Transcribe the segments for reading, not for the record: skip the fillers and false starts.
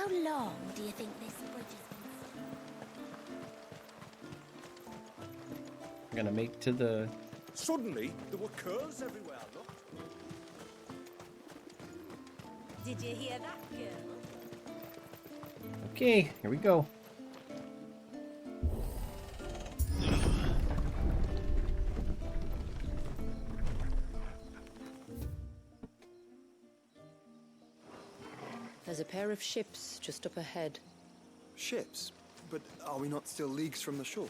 How long do you think this bridge has been? I'm gonna make to the... Suddenly, there were curls everywhere, look. Did you hear that, girl? Okay, here we go. There's a pair of ships just up ahead. Ships? But are we not still leagues from the shore?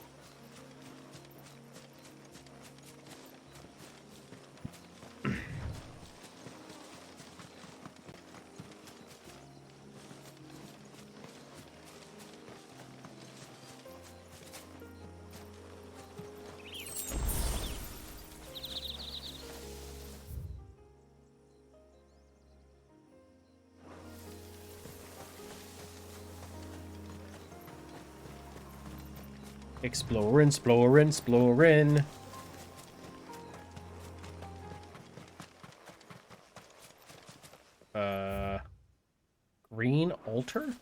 Exploring, exploring, exploring. Green altar?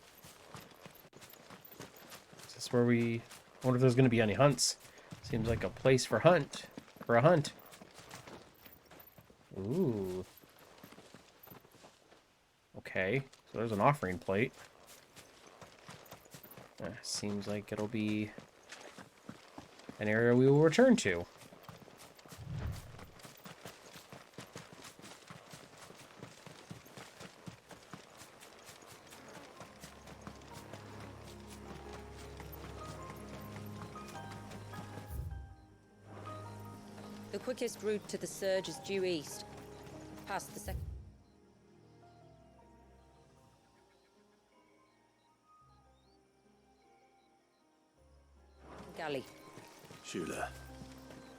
Is this where we... I wonder if there's going to be any hunts. Seems like a place for a hunt. Ooh. Okay, so there's an offering plate. Seems like it'll be an area we will return to. The quickest route to the surge is due east, past the second. Galley. Shula,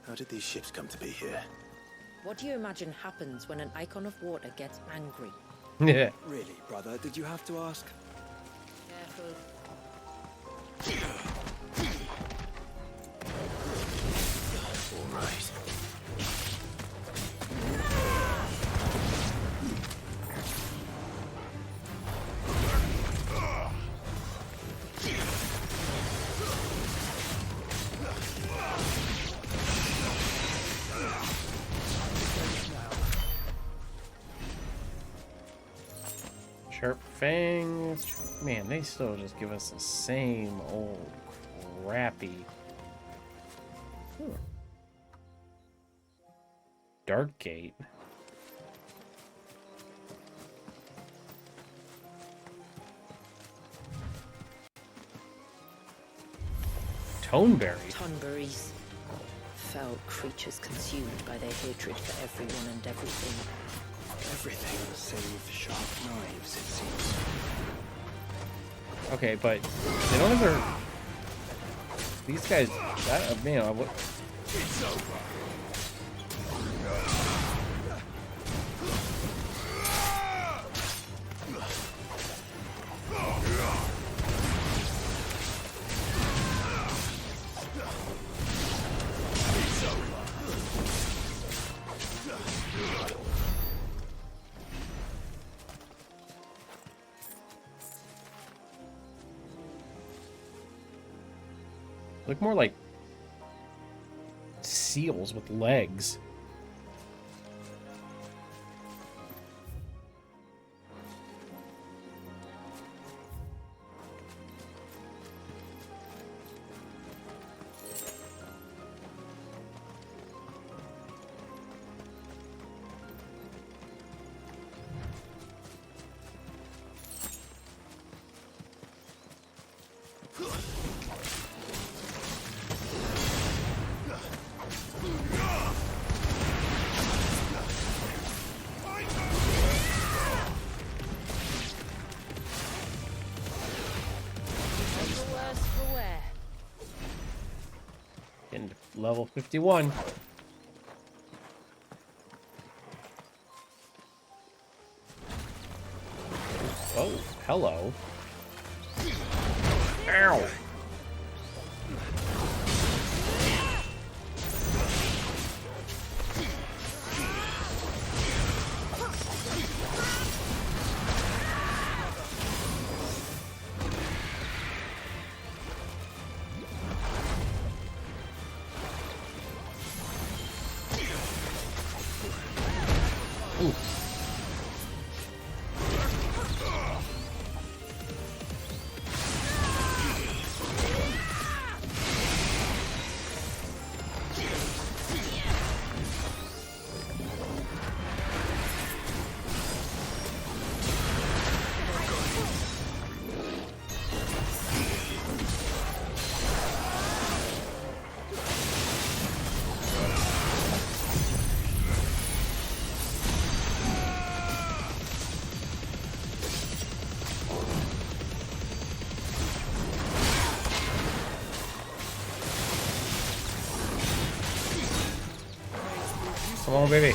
how did these ships come to be here? What do you imagine happens when an icon of water gets angry? Yeah. Really, brother? Did you have to ask? Careful. All right. Sharp fangs. Man, they still just give us the same old crappy. Dark Gate. Toneberry. Tonberries. Foul creatures consumed by their hatred for everyone and everything. Everything save sharp knives, it seems. Okay, but they don't have their... These guys... That, man, what... It's over. Look more like seals with legs. Getting to level 51. Oh, hello. Ow! Come on, baby.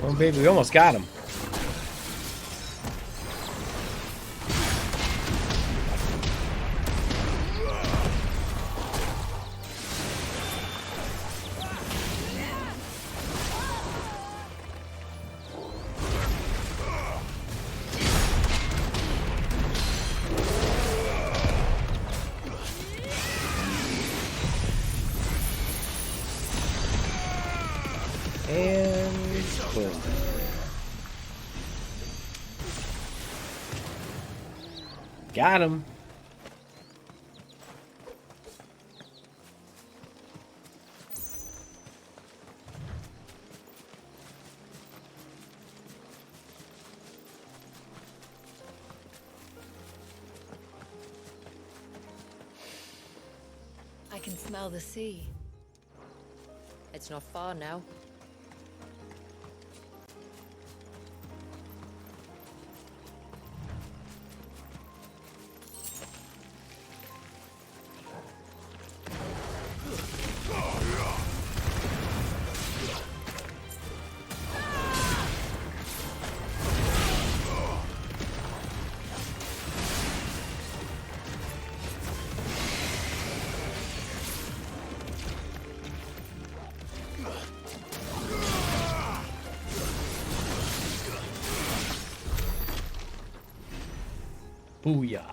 Oh, baby, we almost got him. And boom. Got him. I can smell the sea. It's not far now. Booyah.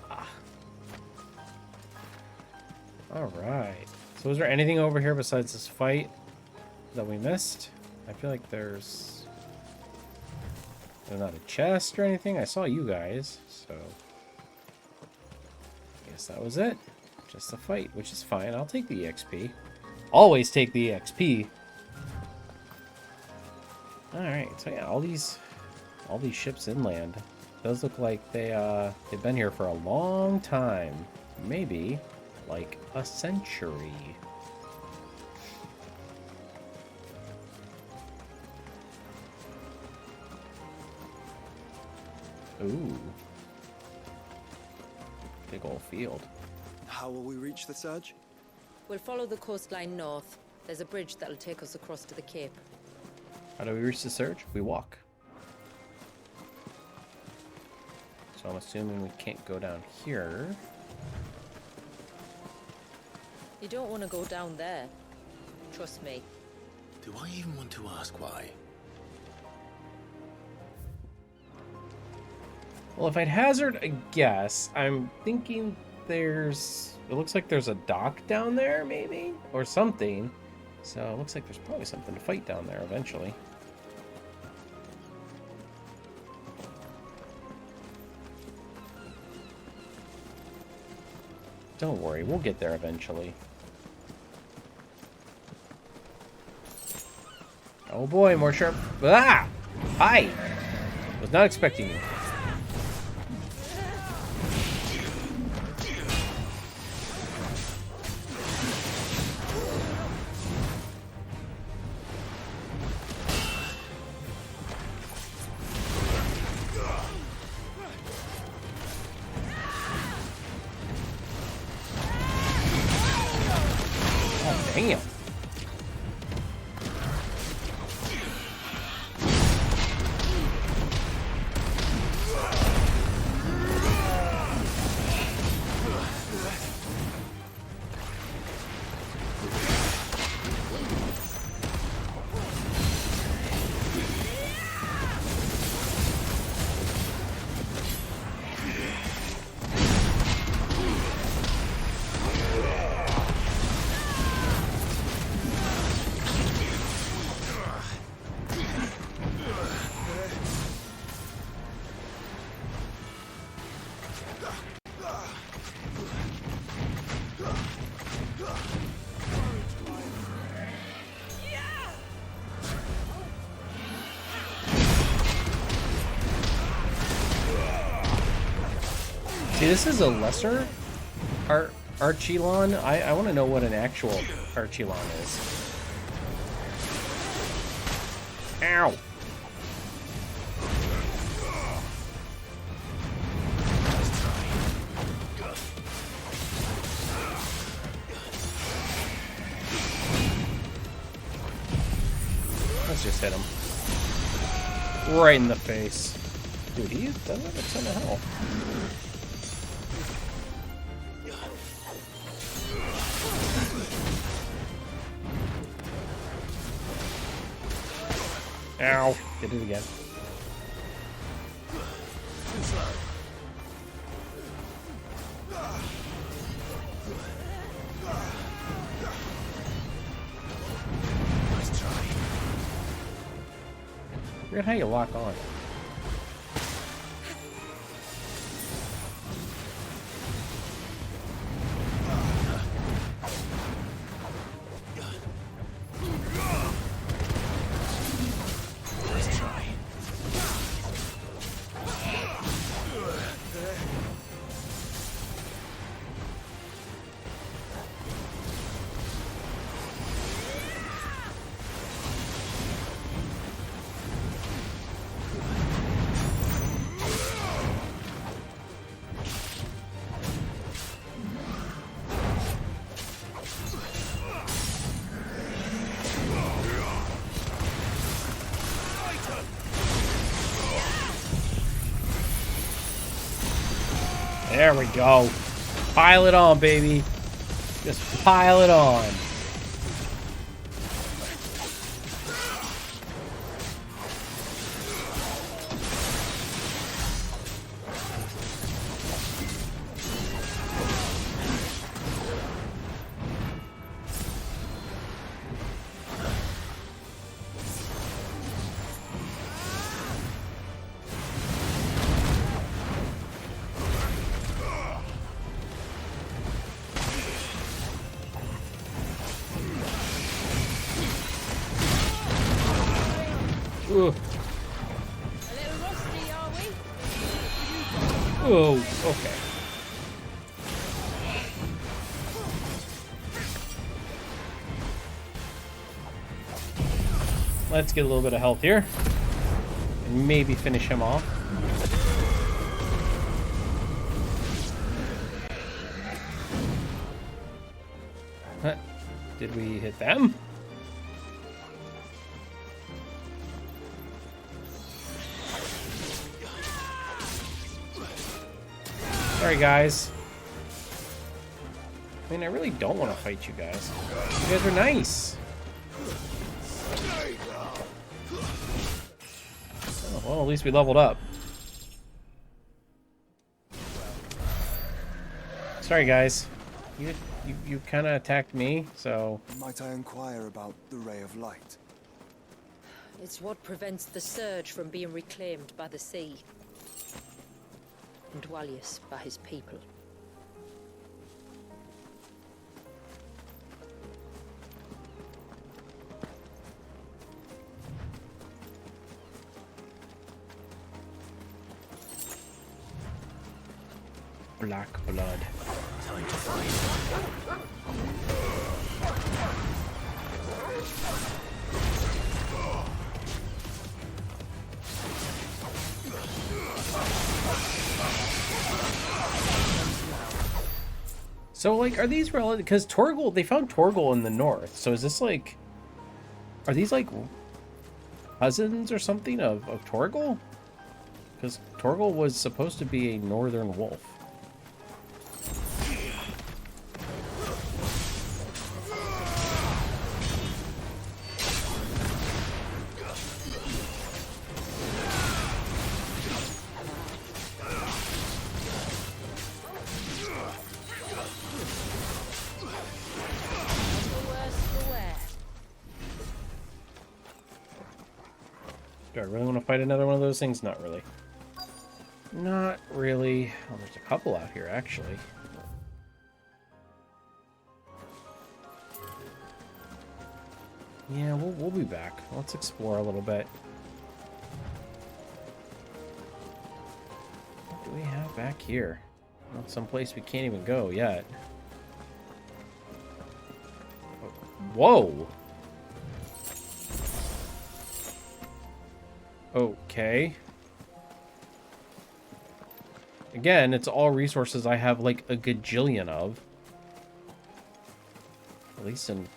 Alright. So is there anything over here besides this fight that we missed? I feel like there's not a chest or anything. I saw you guys, so I guess that was it. Just a fight, which is fine. I'll take the EXP. Always take the EXP. Alright, so yeah, all these ships inland. Does look like they've been here for a long time. Maybe like a century. Ooh. Big old field. How will we reach the surge? We'll follow the coastline north. There's a bridge that'll take us across to the cape. How do we reach the surge? We walk. So I'm assuming we can't go down here. You don't want to go down there. Trust me. Do I even want to ask why? Well, if I'd hazard a guess, I'm thinking it looks like there's a dock down there, maybe? Or something. So it looks like there's probably something to fight down there eventually. Don't worry, we'll get there eventually. Oh boy, more sharp. Ah! Hi! Was not expecting you. Damn. See, this is a lesser Archilon. I want to know what an actual Archilon is. Ow! Let's just hit him. Right in the face. Dude, he doesn't have a ton of health. Ow. Did it again. Weird how you lock on. There we go. Pile it on, baby. Just pile it on. Ugh. A little rusty, are we? Oh, okay. Let's get a little bit of health here. And maybe finish him off. Huh. Did we hit them? Sorry, guys. I mean, I really don't want to fight you guys. You guys are nice. Oh, well, at least we leveled up. Sorry, guys. You kind of attacked me, so... Might I inquire about the ray of light? It's what prevents the surge from being reclaimed by the sea. And Dwalius by his people. Black blood. Time to fight. So, like, are these related? Because Torgal, they found Torgal in the north. So is this, like... Are these, like, cousins or something of Torgal? Because Torgal was supposed to be a northern wolf. Do I really want to fight another one of those things? Not really. Not really. Oh, there's a couple out here, actually. Yeah, we'll be back. Let's explore a little bit. What do we have back here? Well, someplace we can't even go yet. Whoa! Okay. Again, it's all resources I have like a gajillion of. At least in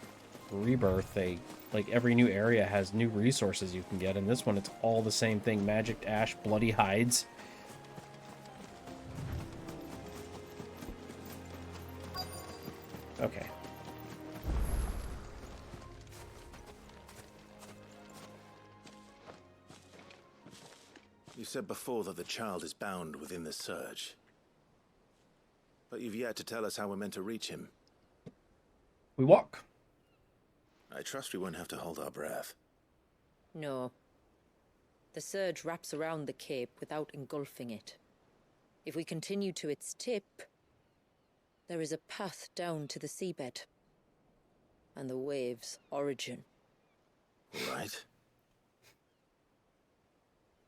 Rebirth, like every new area has new resources you can get. In this one, it's all the same thing. Magic ash, bloody hides. Okay. You said before that the child is bound within the surge. But you've yet to tell us how we're meant to reach him. We walk. I trust we won't have to hold our breath. No. The surge wraps around the cape without engulfing it. If we continue to its tip, there is a path down to the seabed. And the wave's origin. Right.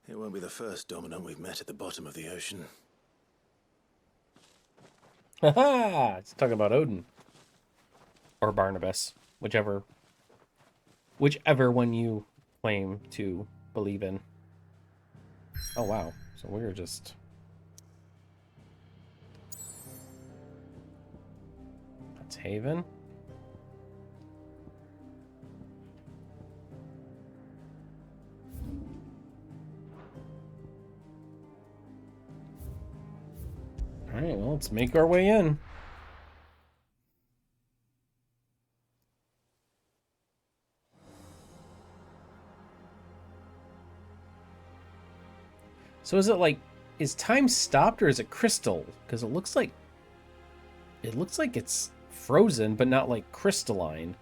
It won't be the first dominant we've met at the bottom of the ocean. Haha! It's talking about Odin. Or Barnabas. Whichever one you claim to believe in. Oh, wow. So we're just... That's Haven. Alright, well, let's make our way in. So is it like, is time stopped or is it crystal? Because it looks like it's frozen, but not like crystalline.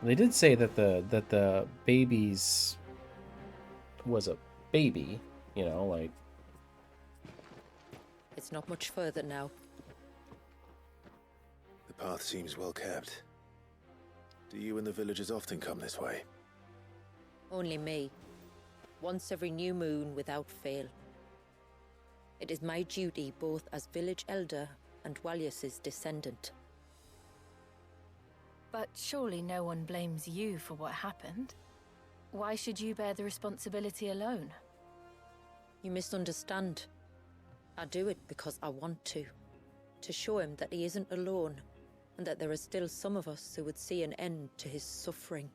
They did say that the baby's was a baby, you know, like. It's not much further now. The path seems well kept. Do you and the villagers often come this way? Only me. Once every new moon without fail. It is my duty both as village elder and Walyus's descendant. But surely no one blames you for what happened. Why should you bear the responsibility alone? You misunderstand. I do it because I want to. To show him that he isn't alone, and that there are still some of us who would see an end to his suffering.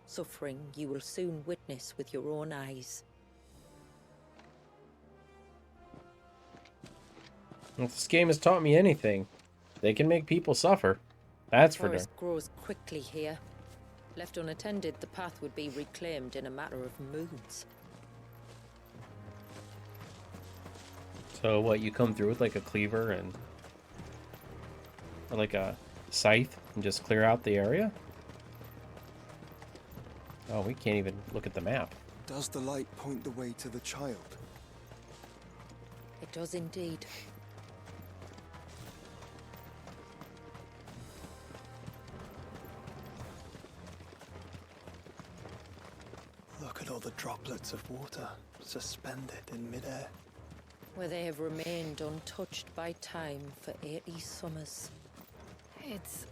Suffering you will soon witness with your own eyes. If this game has taught me anything, they can make people suffer. That's for The darn. forest grows quickly here. Left unattended, the path would be reclaimed in a matter of moons. So what, you come through with like a cleaver and or like a scythe and just clear out the area? Oh, we can't even look at the map. Does the light point the way to the child? It does indeed. Look at all the droplets of water suspended in midair. Where they have remained untouched by time for 80 summers. It's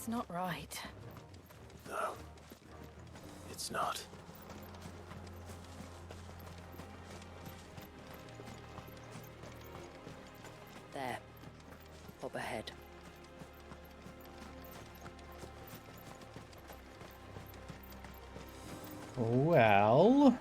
not right. No. It's not. There. Up ahead. Well...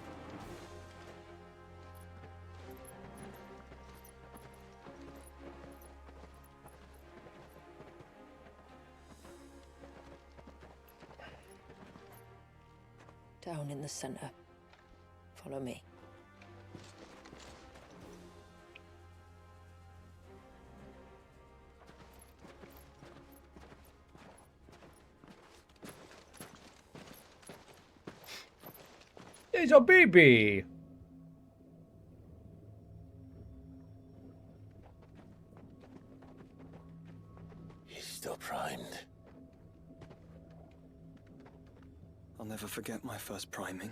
Down in the center. Follow me. It's a baby! He's still primed. I'll never forget my first priming.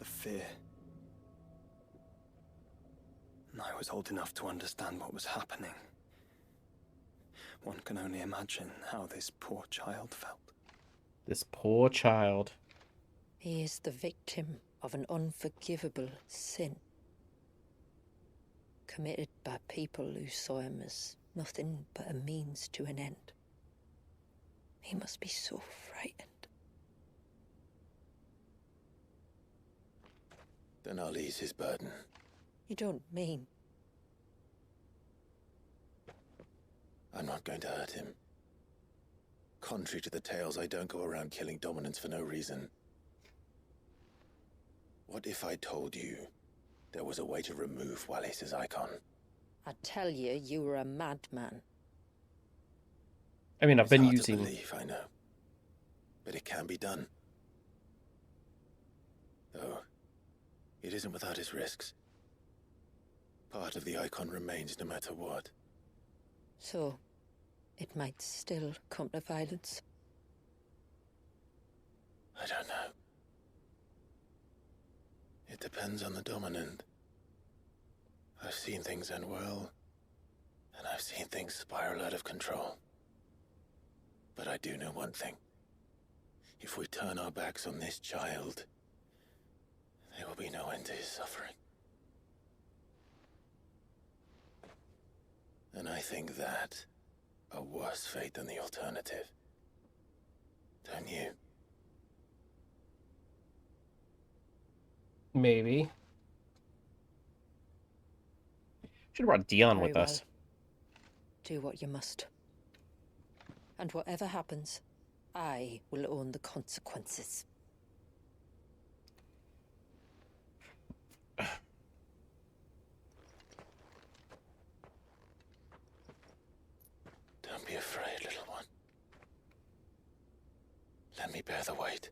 the fear. And I was old enough to understand what was happening. One can only imagine how this poor child felt. This poor child. He is the victim of an unforgivable sin, committed by people who saw him as nothing but a means to an end. He must be so frightened. Then I'll ease his burden. You don't mean? I'm not going to hurt him. Contrary to the tales, I don't go around killing dominants for no reason. What if I told you there was a way to remove Wallace's icon? I tell you, you were a madman. I mean, I've It's been hard using... to believe, I know. But it can be done. Though, it isn't without its risks. Part of the icon remains no matter what. So, it might still come to violence. I don't know. It depends on the dominant. I've seen things end well, and I've seen things spiral out of control. But I do know one thing. If we turn our backs on this child, there will be no end to his suffering. And I think that a worse fate than the alternative. Don't you? Maybe. Should have brought Dion Very with us. well. Do what you must. And whatever happens, I will own the consequences. Don't be afraid, little one. Let me bear the weight.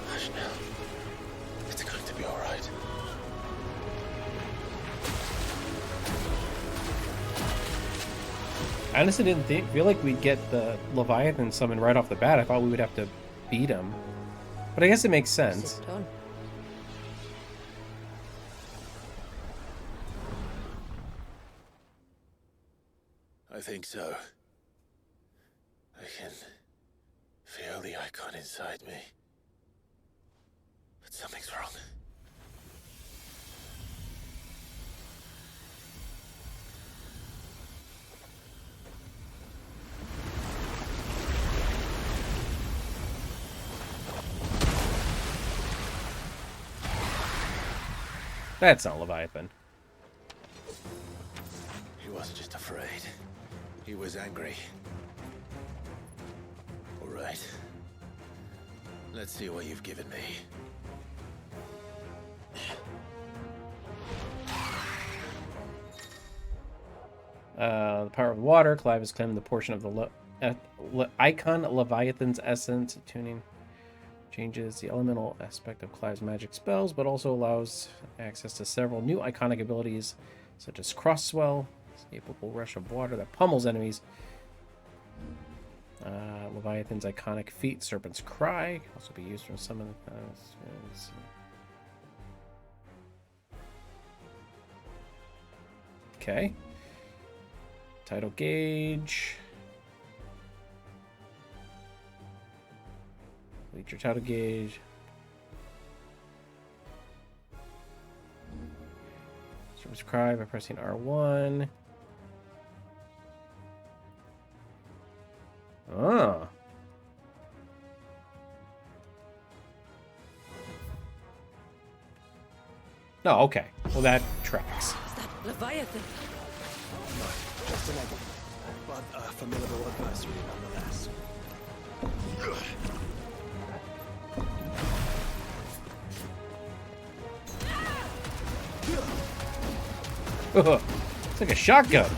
Hush now. It's going to be all right. I honestly didn't feel like we'd get the Leviathan summon right off the bat. I thought we would have to beat him. But I guess it makes sense. Sit down. I think so. I can feel the icon inside me. But something's wrong. That's not Leviathan. He wasn't just afraid. He was angry. All right. Let's see what you've given me. The power of water. Clive has claimed the portion of the icon Leviathan's essence. Tuning changes the elemental aspect of Clive's magic spells, but also allows access to several new iconic abilities, such as Crosswell, escapable rush of water that pummels enemies. Leviathan's iconic feat, Serpent's Cry, can also be used from some of the... Okay. Tidal Gauge. Delete your tidal gauge. Serpent's Cry by pressing R1. Oh. No, okay. Well, that tracks. Is that Leviathan? No, just an egg. But a formidable adversary nonetheless. It's like a shotgun.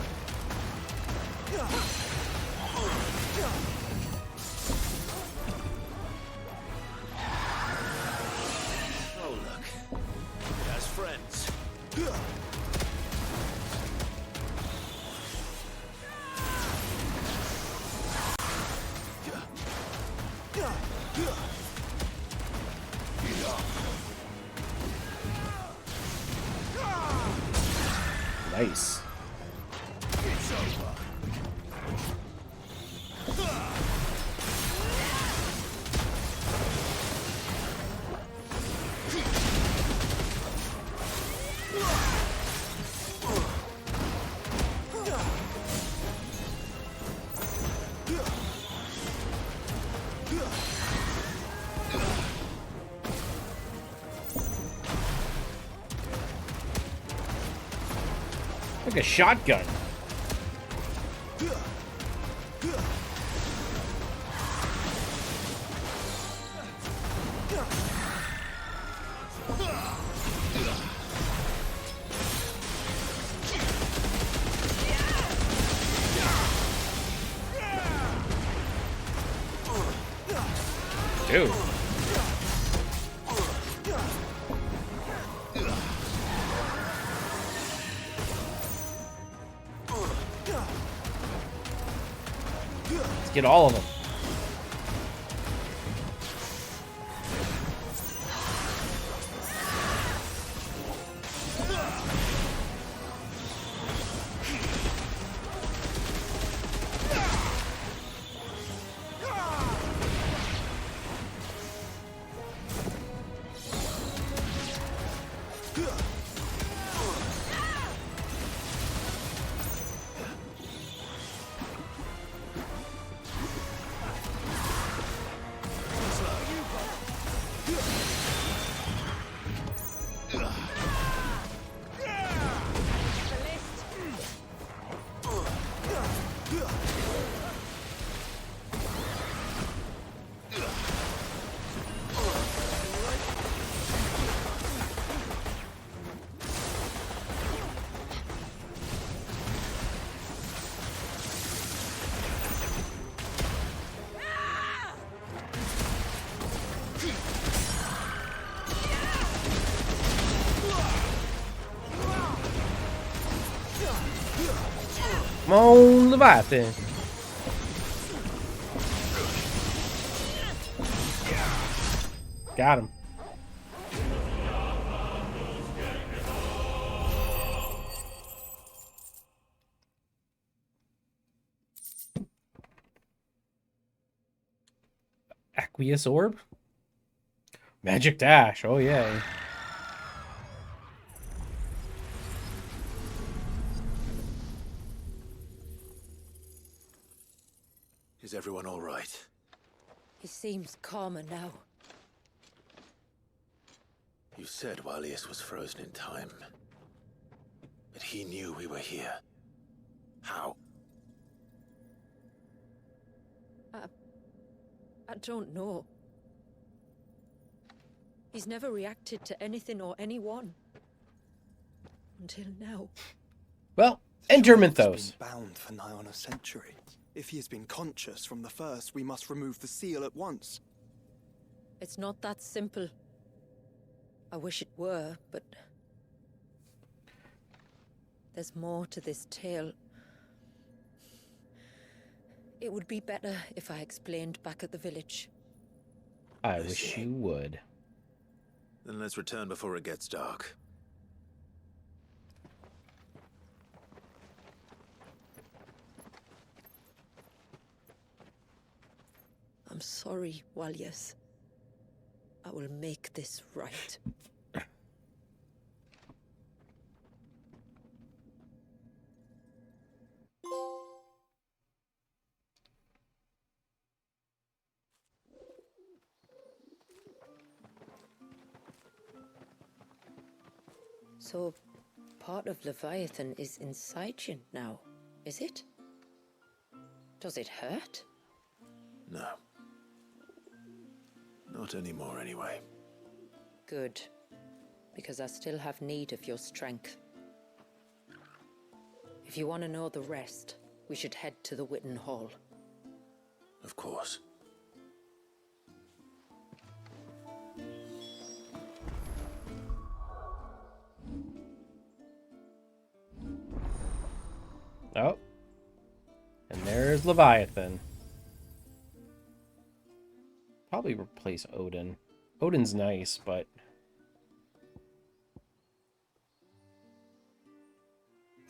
Oh, look. It has friends. Nice. It's over. Like a shotgun. Dude. Let's get all of them. Come on, Leviathan. Got him. Aqueous orb? Magic dash. Oh, yeah. Is everyone all right? He seems calmer now. You said Walius was frozen in time. But he knew we were here. How? I don't know. He's never reacted to anything or anyone. Until now. Well, enter He's Mythos. been bound for nigh on a century. If he has been conscious from the first, we must remove the seal at once. It's not that simple. I wish it were, but... there's more to this tale. It would be better if I explained back at the village. I wish you would. Then let's return before it gets dark. I'm sorry, Walius. I will make this right. So, part of Leviathan is inside you now, is it? Does it hurt? No. Not anymore, anyway. Good. Because I still have need of your strength. If you want to know the rest, we should head to the Witten Hall. Of course. Oh. And there's Leviathan. Probably replace Odin. Odin's nice, but...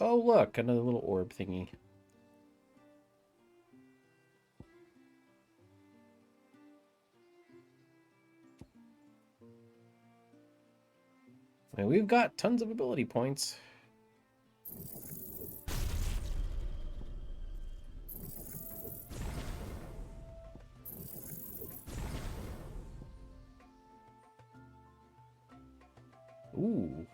Oh, look, another little orb thingy. And we've got tons of ability points. Ooh.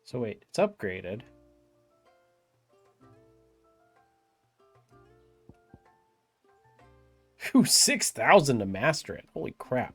So wait, it's upgraded. Phew, 6,000 to master it. Holy crap.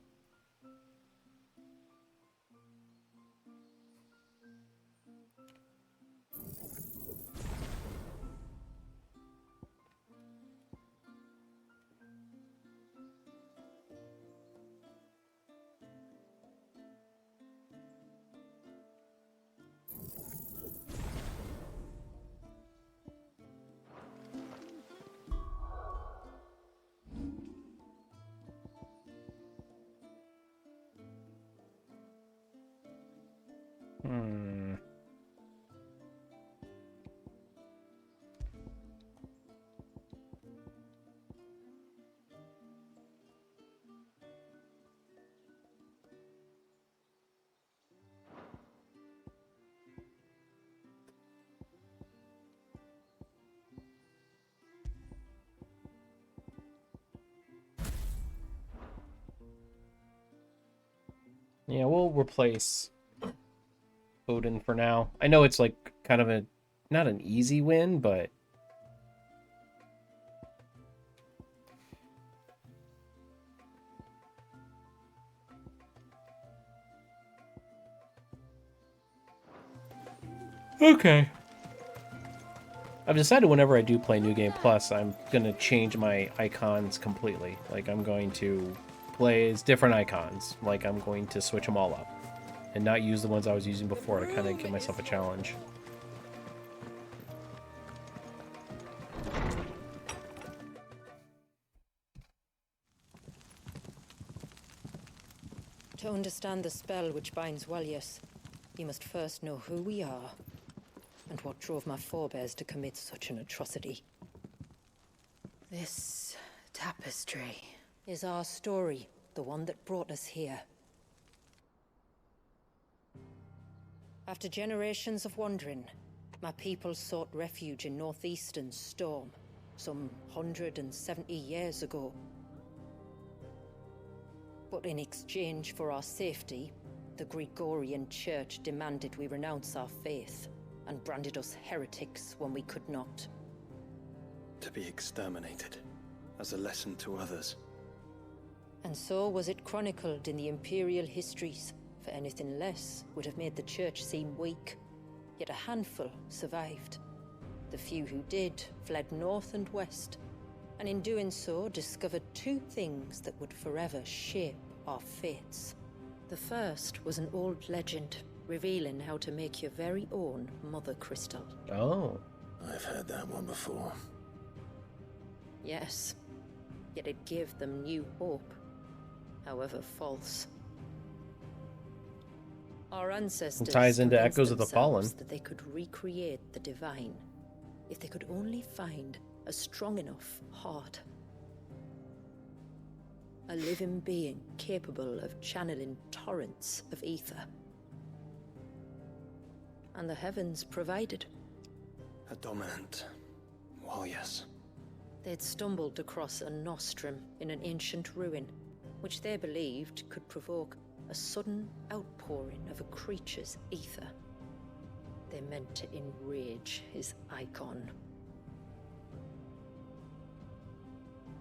Hmm. Yeah, we'll replace Odin for now. I know it's like kind of a not an easy win, but okay. I've decided whenever I do play New Game Plus, I'm going to change my icons completely. Like, I'm going to play as different icons. Like, I'm going to switch them all up. And not use the ones I was using before to kind of give myself a challenge. To understand the spell which binds Walius, you must first know who we are, and what drove my forebears to commit such an atrocity. This tapestry. Is our story, the one that brought us here. After generations of wandering, my people sought refuge in northeastern Storm, some 170 years ago. But in exchange for our safety, the Gregorian Church demanded we renounce our faith, and branded us heretics when we could not. To be exterminated, as a lesson to others. And so was it chronicled in the imperial histories, for anything less would have made the Church seem weak. Yet a handful survived. The few who did fled north and west, and in doing so discovered two things that would forever shape our fates. The first was an old legend, revealing how to make your very own Mother Crystal. Oh. I've heard that one before. Yes, yet it gave them new hope, however false. Our ancestors It ties into convinced Echoes of the Fallen. themselves that they could recreate the divine, if they could only find a strong enough heart. A living being capable of channeling torrents of ether. And the heavens provided. A dominant. Well, yes. They'd stumbled across a nostrum in an ancient ruin, which they believed could provoke a sudden outpouring of a creature's ether. They meant to enrage his icon.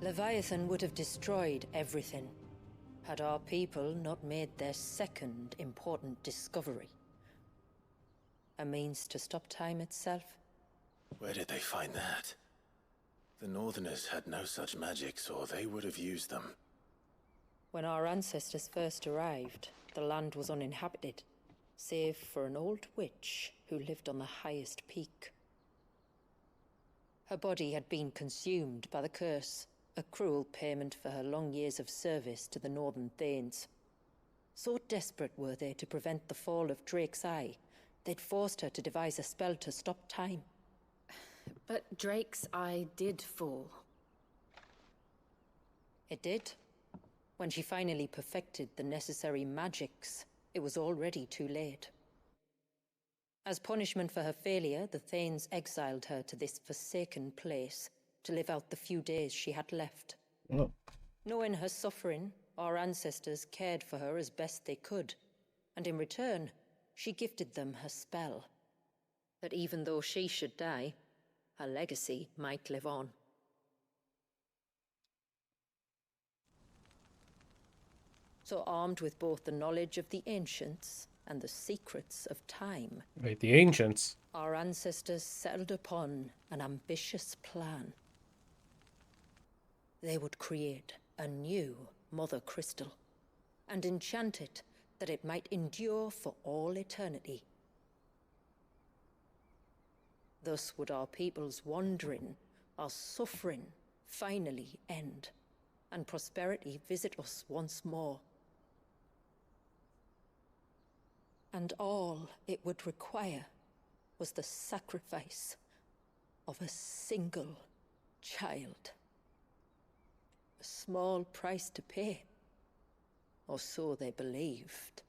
Leviathan would have destroyed everything, had our people not made their second important discovery. A means to stop time itself. Where did they find that? The Northerners had no such magics, or they would have used them. When our ancestors first arrived, the land was uninhabited, save for an old witch who lived on the highest peak. Her body had been consumed by the curse, a cruel payment for her long years of service to the Northern Thanes. So desperate were they to prevent the fall of Drake's Eye, they'd forced her to devise a spell to stop time. But Drake's Eye did fall. It did. When she finally perfected the necessary magics, it was already too late. As punishment for her failure, the Thanes exiled her to this forsaken place to live out the few days she had left. Oh. Knowing her suffering, our ancestors cared for her as best they could, and in return, she gifted them her spell. That even though she should die, her legacy might live on. So armed with both the knowledge of the ancients and the secrets of time, Wait, the ancients. our ancestors settled upon an ambitious plan. They would create a new Mother Crystal and enchant it that it might endure for all eternity. Thus would our people's wandering, our suffering, finally end, and prosperity visit us once more. And all it would require was the sacrifice of a single child. A small price to pay, or so they believed.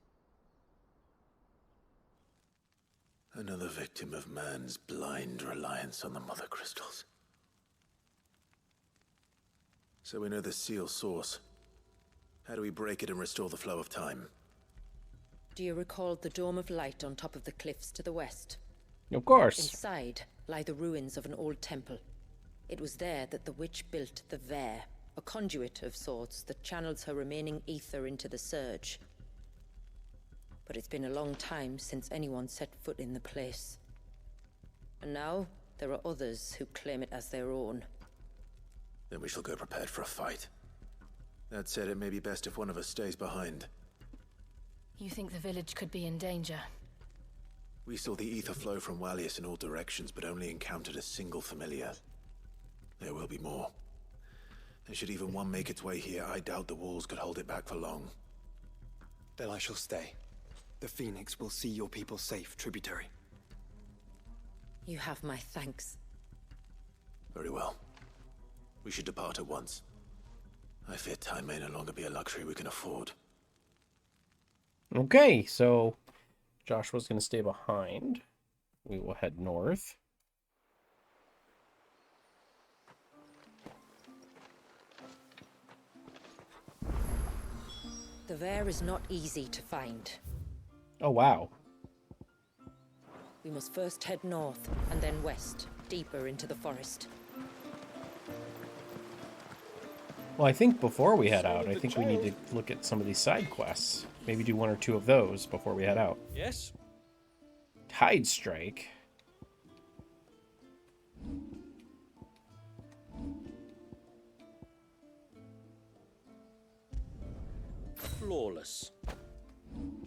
Another victim of man's blind reliance on the Mother Crystals. So we know the seal source. How do we break it and restore the flow of time? Do you recall the dome of light on top of the cliffs to the west? Of course. Inside lie the ruins of an old temple. It was there that the witch built the Vare, a conduit of sorts that channels her remaining ether into the surge. But it's been a long time since anyone set foot in the place. And now, there are others who claim it as their own. Then we shall go prepared for a fight. That said, it may be best if one of us stays behind. You think the village could be in danger? We saw the ether flow from Wallius in all directions, but only encountered a single familiar. There will be more. And should even one make its way here, I doubt the walls could hold it back for long. Then I shall stay. The Phoenix will see your people safe, tributary. You have my thanks. Very well. We should depart at once. I fear time may no longer be a luxury we can afford. Okay, so Joshua's going to stay behind. We will head north. The Vare is not easy to find. Oh, wow. We must first head north, and then west, deeper into the forest. Well, I think before we head out, I think we need to look at some of these side quests. Maybe do one or two of those before we head out. Yes? Tide Strike. Flawless.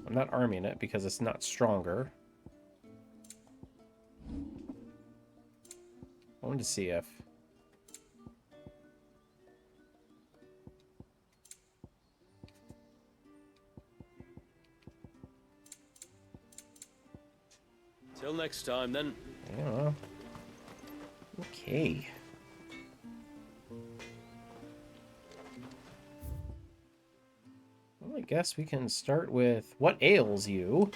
I'm not arming it because it's not stronger. I wanted to see if... Till next time, then. Yeah. Okay. Well, I guess we can start with what ails you.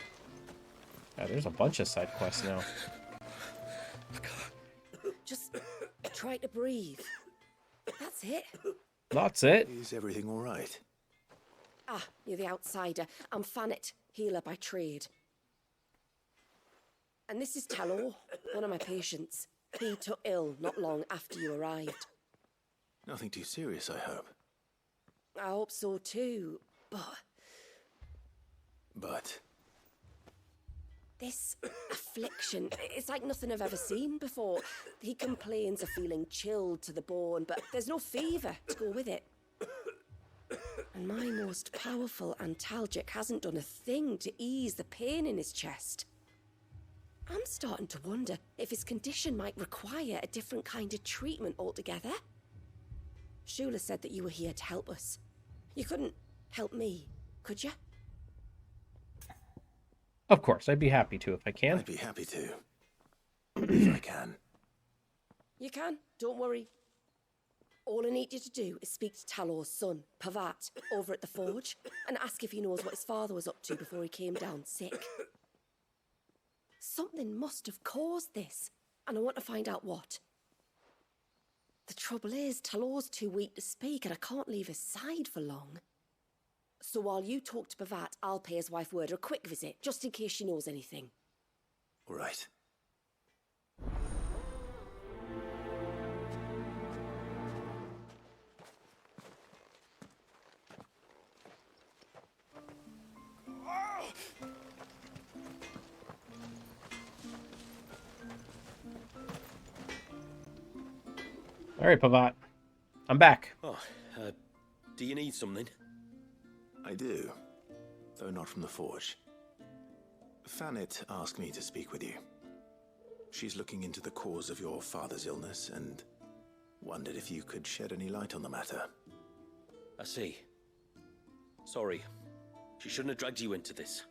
Yeah, there's a bunch of side quests now. breathe. That's it. That's it. Is everything all right? Ah, you're the outsider. I'm Fannet, healer by trade. And this is Talor, one of my patients. He took ill not long after you arrived. Nothing too serious, I hope. I hope so too, but... But This affliction, it's like nothing I've ever seen before. He complains of feeling chilled to the bone, but there's no fever to go with it. And my most powerful antalgic hasn't done a thing to ease the pain in his chest. I'm starting to wonder if his condition might require a different kind of treatment altogether. Shula said that you were here to help us. You couldn't help me, could you? Of course, I'd be happy to if I can. I'd be happy to. If I can. You can, don't worry. All I need you to do is speak to Talor's son, Pavat, over at the forge, and ask if he knows what his father was up to before he came down sick. Something must have caused this, and I want to find out what. The trouble is, Talor's too weak to speak, and I can't leave his side for long. So while you talk to Pavat, I'll pay his wife word a quick visit, just in case she knows anything. All right. All right, Pavat. I'm back. Oh, do you need something? I do, though not from the forge. Fannet asked me to speak with you. She's looking into the cause of your father's illness and wondered if you could shed any light on the matter. I see. Sorry. She shouldn't have dragged you into this.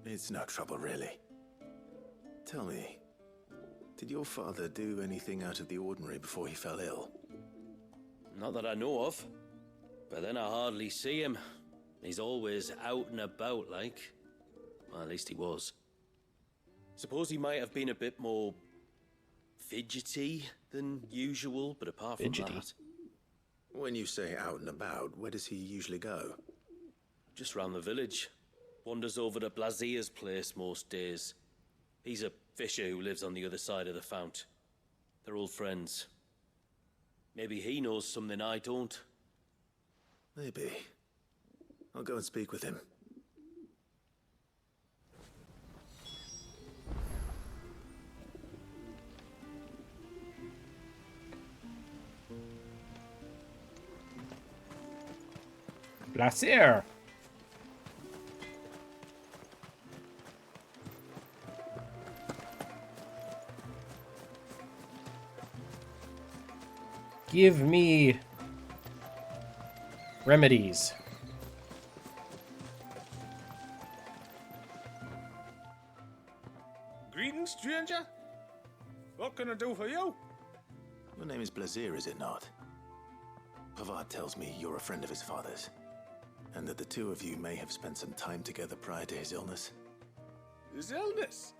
It's no trouble, really. Tell me, did your father do anything out of the ordinary before he fell ill? Not that I know of. But then I hardly see him. He's always out and about, like. Well, at least he was. Suppose he might have been a bit more fidgety than usual, but apart from that... When you say out and about, where does he usually go? Just round the village. Wanders over to Blazier's place most days. He's a fisher who lives on the other side of the fount. They're old friends. Maybe he knows something I don't. Maybe. I'll go and speak with him. Blazier. Give me remedies. Greetings, stranger. What can I do for you? Your name is Blazier, is it not? Pavat tells me you're a friend of his father's, and that the two of you may have spent some time together prior to his illness. His illness?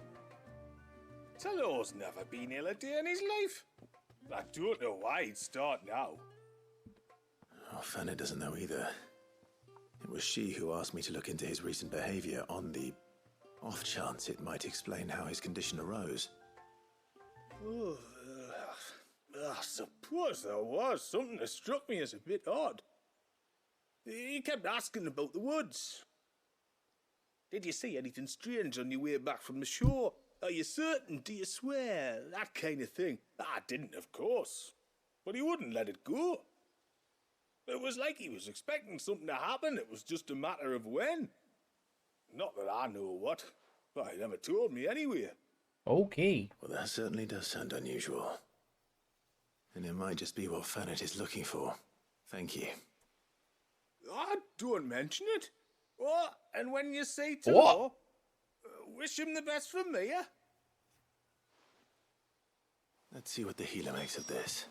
Talor's never been ill a day in his life. I don't know why he'd start now. Oh, Fanny doesn't know either. It was she who asked me to look into his recent behavior on the off chance it might explain how his condition arose. Oh, I suppose there was something that struck me as a bit odd. He kept asking about the woods. Did you see anything strange on your way back from the shore? Are you certain? Do you swear? That kind of thing. I didn't, of course. But he wouldn't let it go. It was like he was expecting something to happen. It was just a matter of when. Not that I know what. But he never told me anyway. Okay. Well, that certainly does sound unusual. And it might just be what Fannet is looking for. Thank you. Don't mention it. Oh, and when you say Talor, wish him the best from me, yeah? Let's see what the healer makes of this.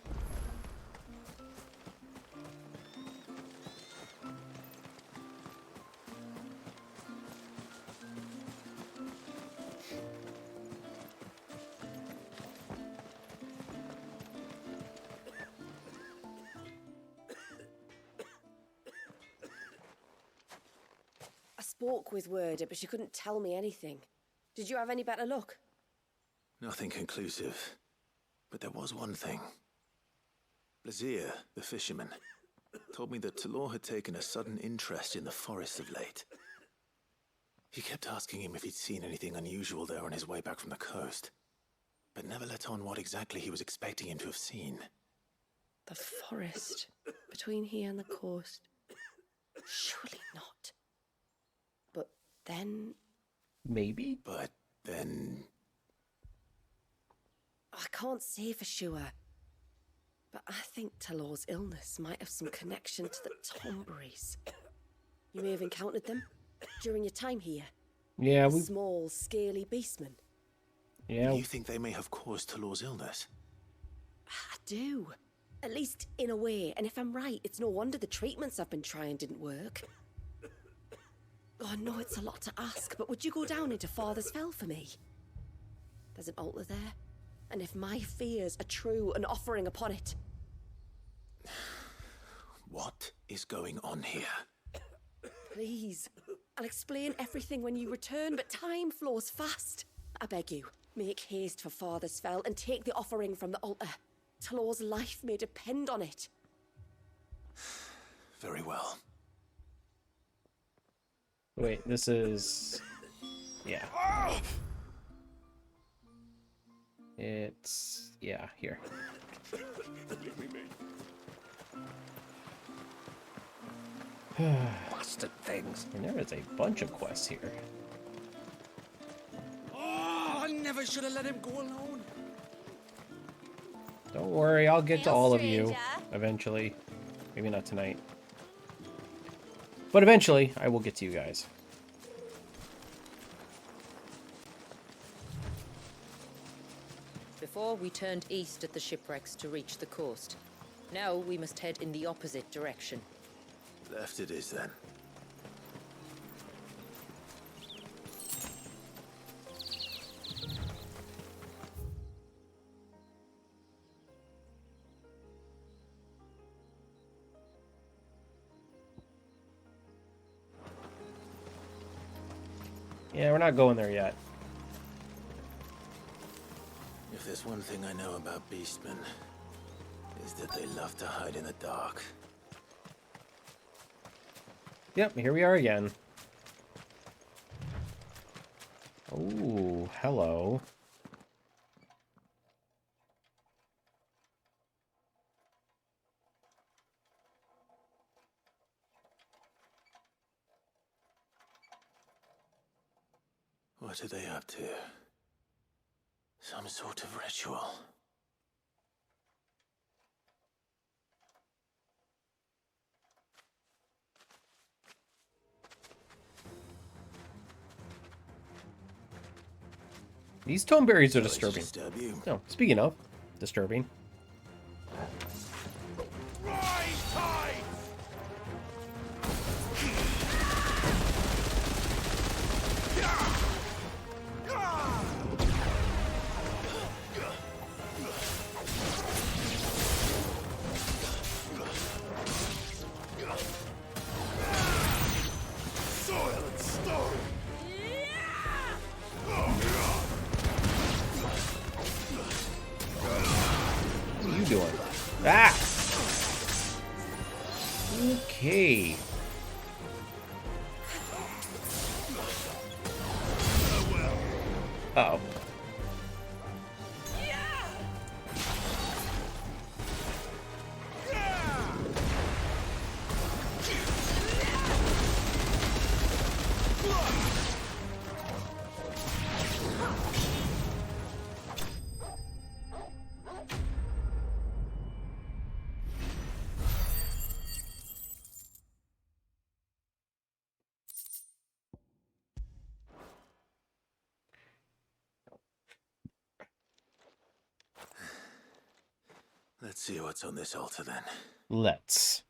spoke with Werder, but she couldn't tell me anything. Did you have any better luck? Nothing conclusive. But there was one thing. Blazir, the fisherman, told me that Talor had taken a sudden interest in the forest of late. He kept asking him if he'd seen anything unusual there on his way back from the coast, but never let on what exactly he was expecting him to have seen. The forest between here and the coast. Surely not. But then... Maybe? But then... I can't say for sure. But I think Talor's illness might have some connection to the Tomberries. You may have encountered them during your time here. Yeah, we... Small, scaly beastmen. Yeah. You think they may have caused Talor's illness? I do. At least in a way. And if I'm right, it's no wonder the treatments I've been trying didn't work. Oh, I know it's a lot to ask, but would you go down into Father's Fell for me? There's an altar there. And if my fears are true, an offering upon it. What is going on here? Please. I'll explain everything when you return, but time flows fast. I beg you, make haste for Father's Fell and take the offering from the altar. Talor's life may depend on it. Very well. Wait, this is... Yeah. It's... yeah, here. Bastard things. And there is a bunch of quests here. Oh, I never should have let him go alone. Don't worry, I'll get to Hail, all of you stranger. eventually. Maybe not tonight. But eventually, I will get to you guys. Before, we turned east at the shipwrecks to reach the coast. Now we must head in the opposite direction. Left it is then. Yeah, we're not going there yet. If there's one thing I know about beastmen, is that they love to hide in the dark. Yep, here we are again. Oh, hello. What are they up to? Some sort of ritual. These toneberries are Sorry to disturbing. disturb you. No, speaking of disturbing. Rise tide! Soil and stone! What are you doing? Ah! Okay. Uh-oh. Let's see what's on this altar then. Let's.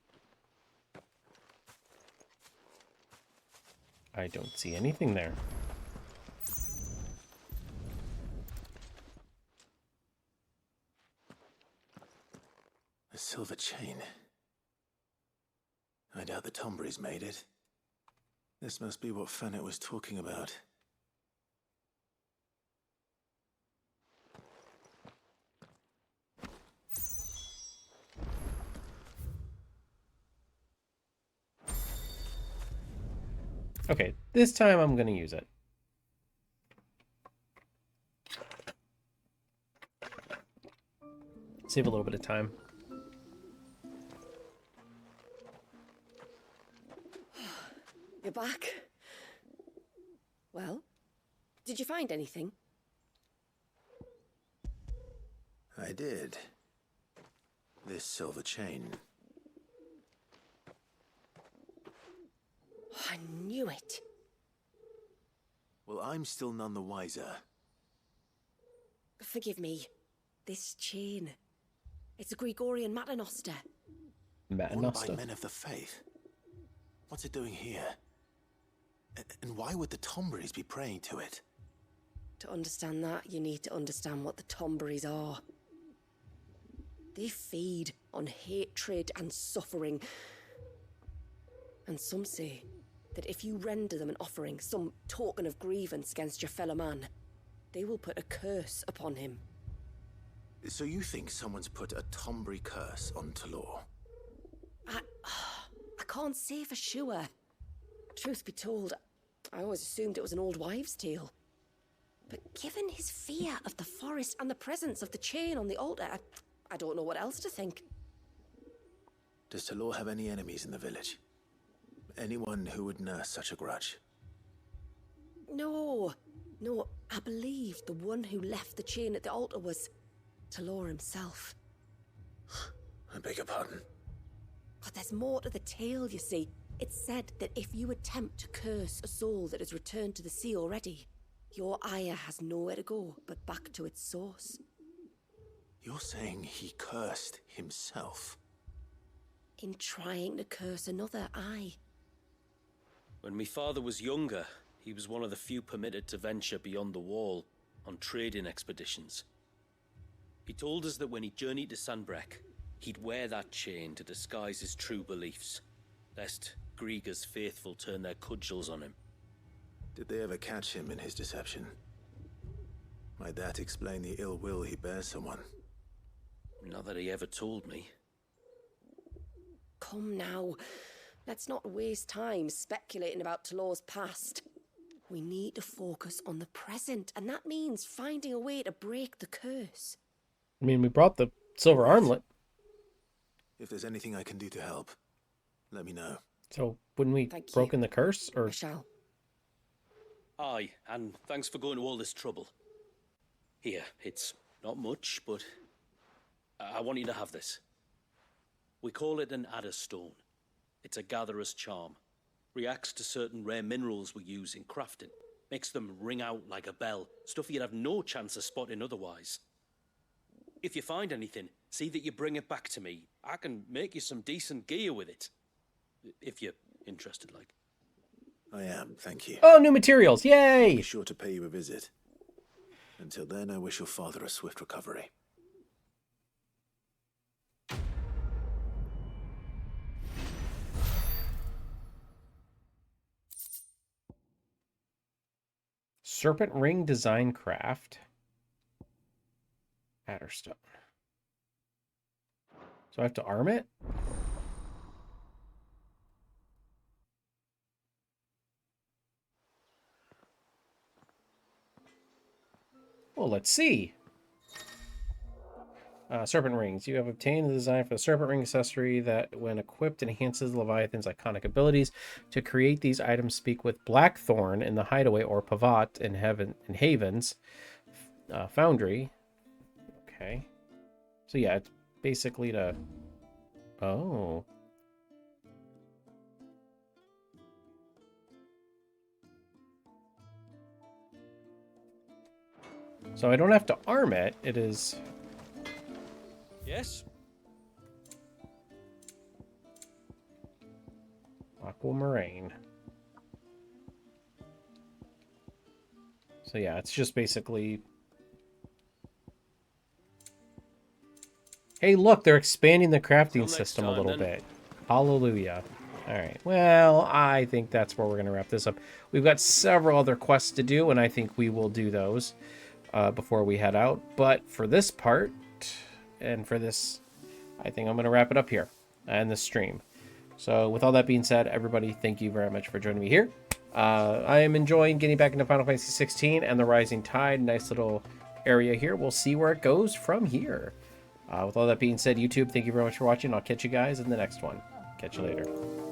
I don't see anything there. A silver chain. I doubt the Tomberries made it. This must be what Fennec was talking about. Okay, this time I'm going to use it. Save a little bit of time. You're back. Well, did you find anything? I did. This silver chain. I knew it. Well, I'm still none the wiser. Forgive me. This chain. It's a Gregorian Maternoster. Worn by Maternoster. men of the faith. What's it doing here? And why would the Tomberries be praying to it? To understand that, you need to understand what the Tomberries are. They feed on hatred and suffering. And some say that if you render them an offering, some token of grievance against your fellow man, they will put a curse upon him. So you think someone's put a Tomberry curse on Talor? I can't say for sure. Truth be told, I always assumed it was an old wives' tale. But given his fear of the forest and the presence of the chain on the altar, I don't know what else to think. Does Talor have any enemies in the village? Anyone who would nurse such a grudge? No, I believe the one who left the chain at the altar was Talor himself. I beg your pardon. But there's more to the tale, you see. It's said that if you attempt to curse a soul that has returned to the sea already, your ire has nowhere to go but back to its source. You're saying he cursed himself? In trying to curse another, aye. When my father was younger, he was one of the few permitted to venture beyond the wall on trading expeditions. He told us that when he journeyed to Sanbreque, he'd wear that chain to disguise his true beliefs, lest Grieger's faithful turn their cudgels on him. Did they ever catch him in his deception? Might that explain the ill will he bears someone? Not that he ever told me. Come now, let's not waste time speculating about Talor's past. We need to focus on the present, and that means finding a way to break the curse. I mean, we brought the silver armlet. If there's anything I can do to help, let me know. So, wouldn't we Thank you. broken the curse? Or I shall. Aye, and thanks for going to all this trouble. Here, it's not much, but I want you to have this. We call it an adder stone. It's a gatherer's charm. Reacts to certain rare minerals we use in crafting. Makes them ring out like a bell. Stuff you'd have no chance of spotting otherwise. If you find anything, see that you bring it back to me. I can make you some decent gear with it. If you're interested, like. I am, thank you. oh, new materials! Be Yay! sure to pay you a visit. Until then, I wish your father a swift recovery. Serpent ring design craft. Adderstone. So I have to arm it? Well, let's see. Serpent rings. You have obtained the design for the serpent ring accessory that, when equipped, enhances Leviathan's iconic abilities. To create these items, speak with Blackthorn in the Hideaway or Pavat in Haven's Foundry. Okay. So yeah, it's basically to... Oh. So I don't have to arm it. It is... Yes? Aquamarine. So yeah, it's just basically... Hey, look, they're expanding the crafting Till next system a time, little then. bit. Hallelujah. All right. Well, I think that's where we're going to wrap this up. We've got several other quests to do, and I think we will do those before we head out. But for this part, and for this, I think I'm going to wrap it up here and the stream. So with all that being said, everybody, thank you very much for joining me here. I am enjoying getting back into Final Fantasy 16 and the Rising Tide. Nice little area here. We'll see where it goes from here. With all that being said, YouTube, thank you very much for watching. I'll catch you guys in the next one. Catch you later.